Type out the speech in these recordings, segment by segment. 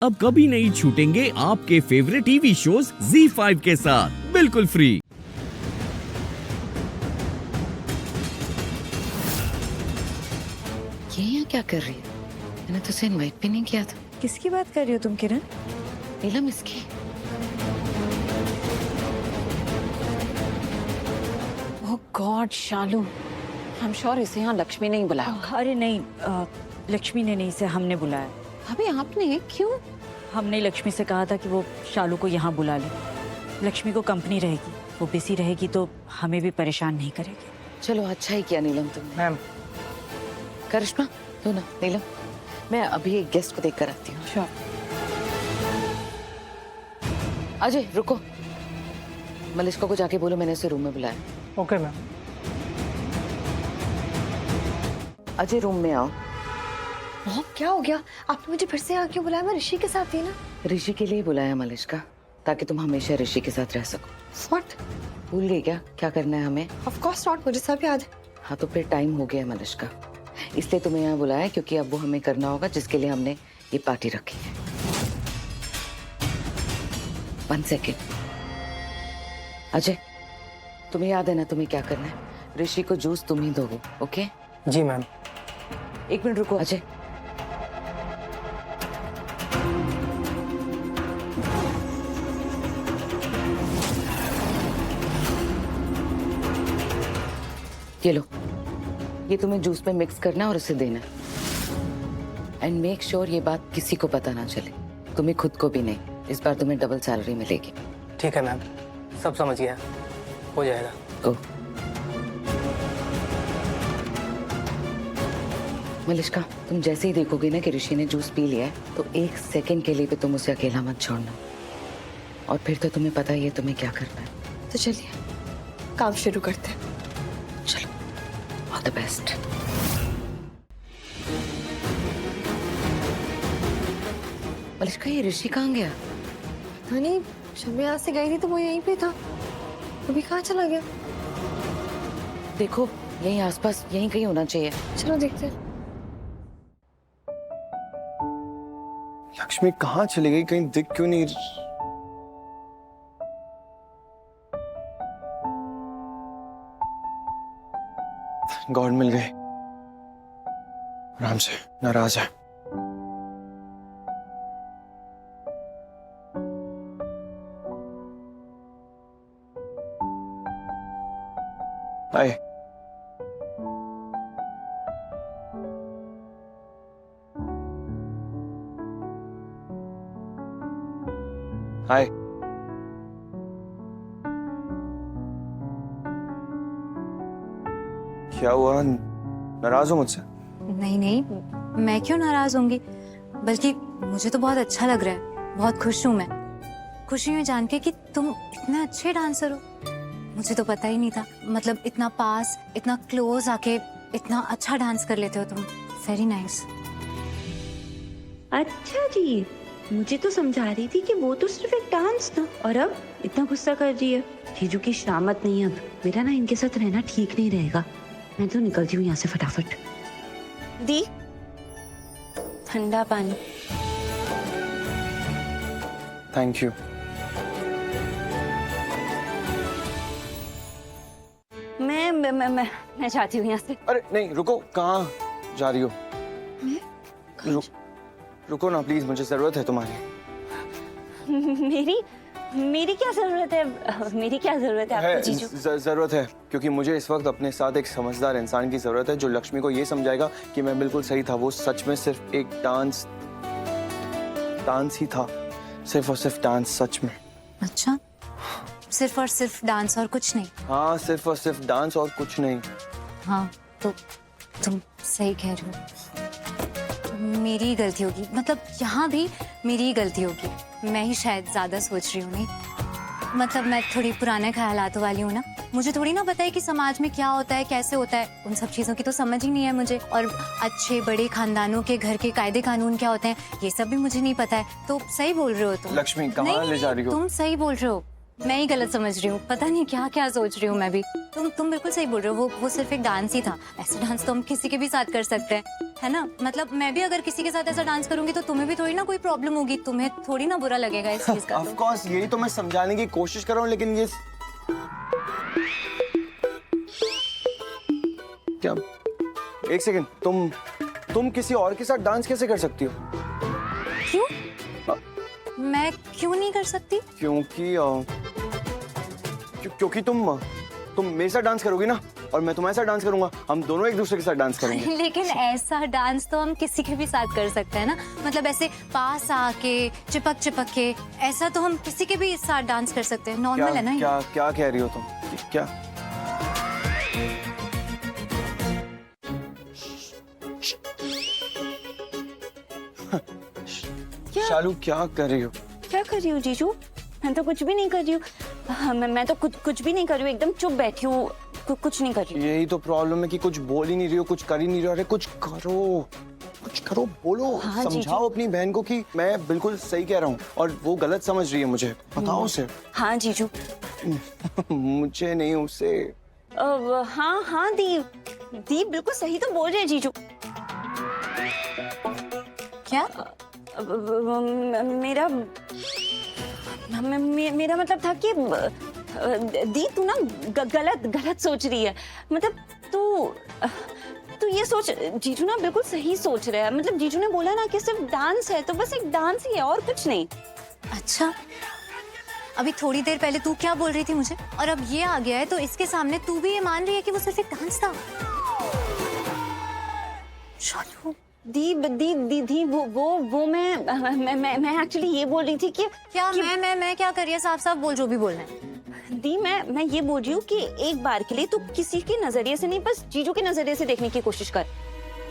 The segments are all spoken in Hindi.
अब कभी नहीं छूटेंगे आपके फेवरेट टीवी शोज ZEE5 के साथ बिल्कुल फ्री। ये यहाँ क्या कर रही है? मैंने तो उसे इनवाइट भी नहीं किया था। किसकी बात कर रही हो तुम किरण? नीलम इसकी। Oh God Shalu, I am sure इसे यहाँ लक्ष्मी ने ही बुलाया होगा। अरे नहीं, लक्ष्मी ने नहीं, इसे हमने बुलाया। अभी आपने क्यों? हमने लक्ष्मी से कहा था कि वो शालू को यहाँ बुला ले। लक्ष्मी को कंपनी रहेगी, वो बिजी रहेगी तो हमें भी परेशान नहीं करेगी। चलो अच्छा ही किया नीलम तुमने। मैम करिश्मा लो ना नीलम, मैं अभी एक गेस्ट को देख कर आती हूँ। श्योर। अजय रुको, मलिश्का को जाके बोलो मैंने उसे रूम में बुलाया। Okay ma'am. अजय रूम में आओ। मॉम क्या हो गया? आपने मुझे फिर से यहाँ क्यों बुलाया? मैं ऋषि के साथ थी ना। ऋषि के लिए बुलाया मलिश्का, ताकि तुम हमेशा ऋषि के साथ रह सको। व्हाट? भूल गई क्या करना है हमें? ऑफ कोर्स नॉट, मुझे सब याद है। हाँ तो फिर टाइम हो गया है मलिश्का, इसलिए तुम्हें यहाँ बुलाया क्योंकि अब वो हमें करना होगा जिसके लिए हमने ये पार्टी रखी है। 1 सेकेंड। अजय तुम्हें याद है ना तुम्हें क्या करना है? ऋषि को जूस तुम ही दोगे, ओके? जी मैम। 1 मिनट रुको अजय। ये लो, ये तुम्हें जूस में मिक्स करना है और उसे देना है। एंड मेक श्योर ये बात किसी को पता ना चले, तुम्हें खुद को भी नहीं। इस बार तुम्हें डबल सैलरी मिलेगी। ठीक है मैम, सब समझ गया, हो जाएगा। गो। मलिश्का तुम जैसे ही देखोगे ना कि ऋषि ने जूस पी लिया है तो 1 सेकंड के लिए भी तुम उसे अकेला मत छोड़ना, और फिर तो तुम्हें पता ही है तुम्हें क्या करना है। तो चलिए काम शुरू करते हैं। चलो, ऑल द बेस्ट। मलिश्का ये ऋषि कहाँ गया? नहीं, जब मैं यहाँ से गई थी तो वो यहीं पे था। अभी कहाँ चला गया? देखो यहीं आसपास यहीं कहीं होना चाहिए। चलो देखते हैं। लक्ष्मी कहाँ चली गई? कहीं दिख क्यों नहीं? गॉड मिल गए। आराम से, नाराज है। हाय। हाय। क्या हुआ? नाराज हो मुझसे? नहीं नहीं, मैं क्यों नाराज होंगी, बल्कि मुझे तो बहुत अच्छा लग रहा है। बहुत खुश हूँ मैं। खुशी हूँ जान के कि तुम इतने अच्छे डांसर हो। मुझे तो पता ही नहीं था, मतलब इतना पास, इतना क्लोज आके इतना अच्छा डांस कर लेते हो तुम। Very nice. अच्छा जी, मुझे तो समझा रही थी कि वो तो सिर्फ एक डांस था, और अब इतना गुस्सा कर रही है। जीजू की शामत नहीं, अब मेरा ना इनके साथ रहना ठीक नहीं रहेगा। मैं तो निकलती हूँ यहाँ से फटाफट। दी ठंडा पानी। Thank you. मैं जाती हूँ यहाँ से। अरे नहीं रुको, कहाँ जा रही हो? रुको ना प्लीज, मुझे जरूरत है तुम्हारी। मेरी क्या जरूरत है? मेरी क्या जरूरत है आपको जीजू? जरूरत है क्योंकि मुझे इस वक्त अपने साथ एक समझदार इंसान की जरूरत है जो लक्ष्मी को ये समझाएगा कि मैं बिल्कुल सही था। वो सच में सिर्फ एक डांस ही था, सिर्फ और सिर्फ डांस, सच में। अच्छा, सिर्फ और सिर्फ डांस और कुछ नहीं? हाँ, सिर्फ और सिर्फ डांस और कुछ नहीं। हाँ तो तुम सही कह रहे हो। मेरी ही गलती होगी, मतलब यहाँ भी मेरी ही गलती होगी। मैं ही शायद ज्यादा सोच रही हूँ। नहीं मतलब मैं थोड़ी पुराने ख्यालातों वाली हूँ ना, मुझे थोड़ी ना पता है कि समाज में क्या होता है, कैसे होता है। उन सब चीजों की तो समझ ही नहीं है मुझे। और अच्छे बड़े खानदानों के घर के कायदे कानून क्या होते हैं, ये सब भी मुझे नहीं पता है। तो सही बोल रहे हो तुम। लक्ष्मी कहाँ ले जा रही हो? तुम सही बोल रहे हो, मैं ही गलत समझ रही हूँ। पता नहीं क्या क्या सोच रही हूँ मैं भी। तुम बिल्कुल सही बोल रहे हो, वो सिर्फ एक डांस ही था। ऐसा डांस तो हम किसी के भी साथ कर सकते हैं, है ना? मतलब मैं भी अगर किसी के साथ ऐसा डांस करूंगी तो तुम्हें भी थोड़ी ना कोई प्रॉब्लम होगी, तुम्हें थोड़ी ना बुरा लगेगा इस चीज का। ऑफ कोर्स यही तो मैं समझाने की कोशिश कर रहा हूँ, लेकिन ये क्या? एक सेकंड, तुम किसी और के साथ डांस कैसे कर सकती हो? क्यों? मैं क्यों नहीं कर सकती? क्योंकि तुम मेरे साथ डांस करोगी ना, और मैं तुम्हारे साथ डांस करूंगा, हम दोनों एक दूसरे के साथ डांस करेंगे। लेकिन ऐसा डांस तो हम किसी के भी साथ कर सकते हैं ना, मतलब ऐसे पास आके चिपक के, ऐसा तो हम किसी के भी साथ डांस कर सकते हैं, नॉर्मल है ना? क्या कह रही हो तुम? क्या? शालू क्या कर रही हो? क्या कर रही हूँ जीजू? मैं तो कुछ भी नहीं कर रही हूँ। हाँ, मैं तो कुछ भी नहीं कर रही हूँ, एकदम चुप बैठी हूँ, कुछ नहीं कर रही हूँ। यही तो प्रॉब्लम है कि कुछ बोल ही नहीं रही हो, कुछ कर ही नहीं रही हो। अरे कुछ करो, बोलो। हाँ, समझाओ अपनी बहन को कि मैं बिल्कुल सही कह रहा हूँ और वो गलत समझ रही है मुझे। बताओ उसे। हाँ जीजू। मुझे नहीं, उसे। हाँ दी बिल्कुल सही तो बोल रहे हैं जीजू। क्या? मेरा मतलब था कि दी तू ना गलत सोच रही है। मतलब तू ये सोच, जीजू ना बिल्कुल सही सोच रहा है। मतलब जीजू ने बोला ना कि सिर्फ डांस है, तो बस एक डांस ही है और कुछ नहीं। अच्छा, अभी थोड़ी देर पहले तू क्या बोल रही थी मुझे, और अब ये आ गया है तो इसके सामने तू भी ये मान रही है कि वो सिर्फ एक डांस था? शालू, दी वो मैं एक्चुअली ये बोल रही थी कि क्या मैं क्या कर रही है? साफ बोल जो भी बोलना है। दी मैं ये बोल रही हूँ कि एक बार के लिए तू किसी के नजरिए से नहीं, बस जीजू के नजरिए से देखने की कोशिश कर।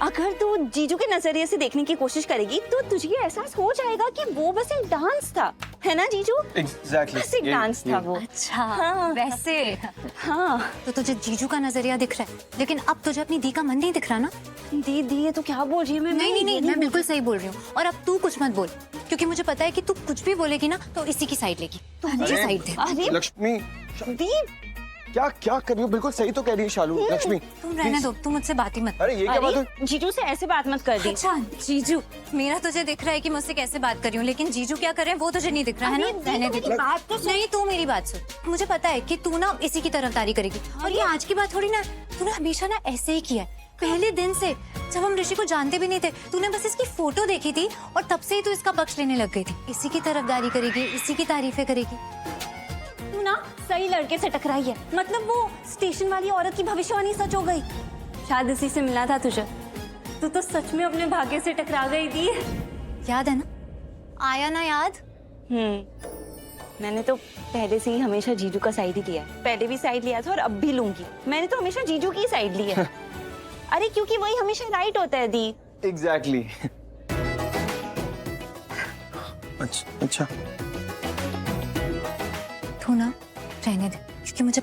अगर तू जीजू के नजरिए से देखने की कोशिश करेगी तो तुझे एहसास हो जाएगा कि वो बस एक डांस था, है ना जीजू? एग्जैक्टली, बस एक डांस था वो। अच्छा, हाँ। वैसे। हाँ, तो तुझे जीजू का नजरिया दिख रहा है, लेकिन अब तुझे अपनी दी का मन नहीं दिख रहा ना? दी ये तो क्या बोल रही है? नहीं, मैं बिल्कुल सही बोल रही हूँ। और अब तू कुछ मत बोल, क्योंकि मुझे पता है कि तू कुछ भी बोलेगी ना तो इसी की साइड लेगी। तो मुझे साइड दे। अरे लक्ष्मी, दी क्या कर रही हो? बिल्कुल सही तो कह रही है शालू। लक्ष्मी तुम रहने दो, तुम मुझसे बात ही मत। अरे ये क्या बात है? जीजू से ऐसे बात मत कर दी। अच्छा जीजू, मेरा तुझे दिख रहा है कि मुझसे कैसे बात कर रही हूँ, लेकिन जीजू क्या कर रहे हैं वो तुझे नहीं दिख रहा है ना? रहने दे। बात तो नहीं, तू मेरी बात सुन। मुझे पता है कि तू ना इसी की तरफदारी करेगी, और ये आज की बात थोड़ी ना। तूने हमेशा ना ऐसे ही किया है, पहले दिन से, जब हम ऋषि को जानते भी नहीं थे। तूने बस इसकी फोटो देखी थी और तब से ही तू इसका पक्ष लेने लग गई थी। इसी की तरफदारी करेगी, इसी की तारीफें करेगी। तू ना सही लड़के से टकराई है, मतलब वो स्टेशन वाली औरत की भविष्यवाणी सच हो गई। शायद इसी से मिला था तुझे। तू तो सच में अपने भाग्य से टकरा गई थी। याद है ना? आया ना याद? मैंने तो पहले से ही हमेशा जीजू का साइड ही लिया है। पहले भी साइड लिया था और अब भी लूंगी। मैंने तो हमेशा जीजू की साइड ली है। अरे क्योंकि वही हमेशा राइट होता है दी। एग्जैक्टली। अच्छा तू ना रहने दे, क्योंकि मुझे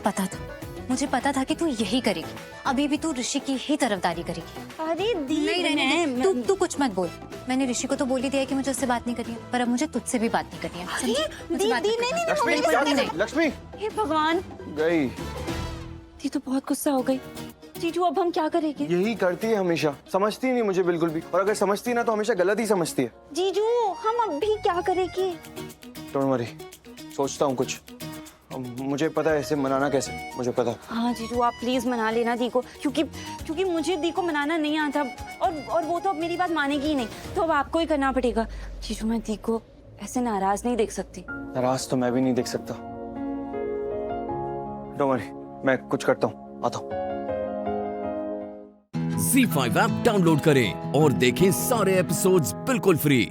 पता था कि तू यही करेगी। अभी भी तू ऋषि की ही तरफदारी करेगी। अरे दी नहीं, रहने दे। तू कुछ मत बोल। मैंने ऋषि को तो बोल ही दिया है कि मुझे उससे बात नहीं करनी है, पर अब मुझे तुझसे भी बात नहीं करनी है। नहीं। लक्ष्मी, हे भगवान, गई। दी तो बहुत गुस्सा हो गई। जीजू अब हम क्या करेंगे? यही करती है हमेशा, समझती नहीं मुझे बिल्कुल भी, और अगर समझती ना तो हमेशा गलत ही समझती है। जीजू हम अब भी क्या करेंगे? डोंट वरी, सोचता हूँ कुछ। मुझे पता है इसे मनाना कैसे, मुझे पता। हाँ जीजू, आप प्लीज मना लेना दी को, क्योंकि मुझे दी को मनाना नहीं आता, और वो तो अब मेरी बात मानेगी ही नहीं, तो अब आपको ही करना पड़ेगा। जीजू मैं दी को ऐसे नाराज नहीं देख सकती। नाराज तो मैं भी नहीं देख सकता। डोंट वरी, मैं कुछ करता हूँ, आता हूँ। ZEE5 ऐप डाउनलोड करें और देखें सारे एपिसोड्स बिल्कुल फ्री।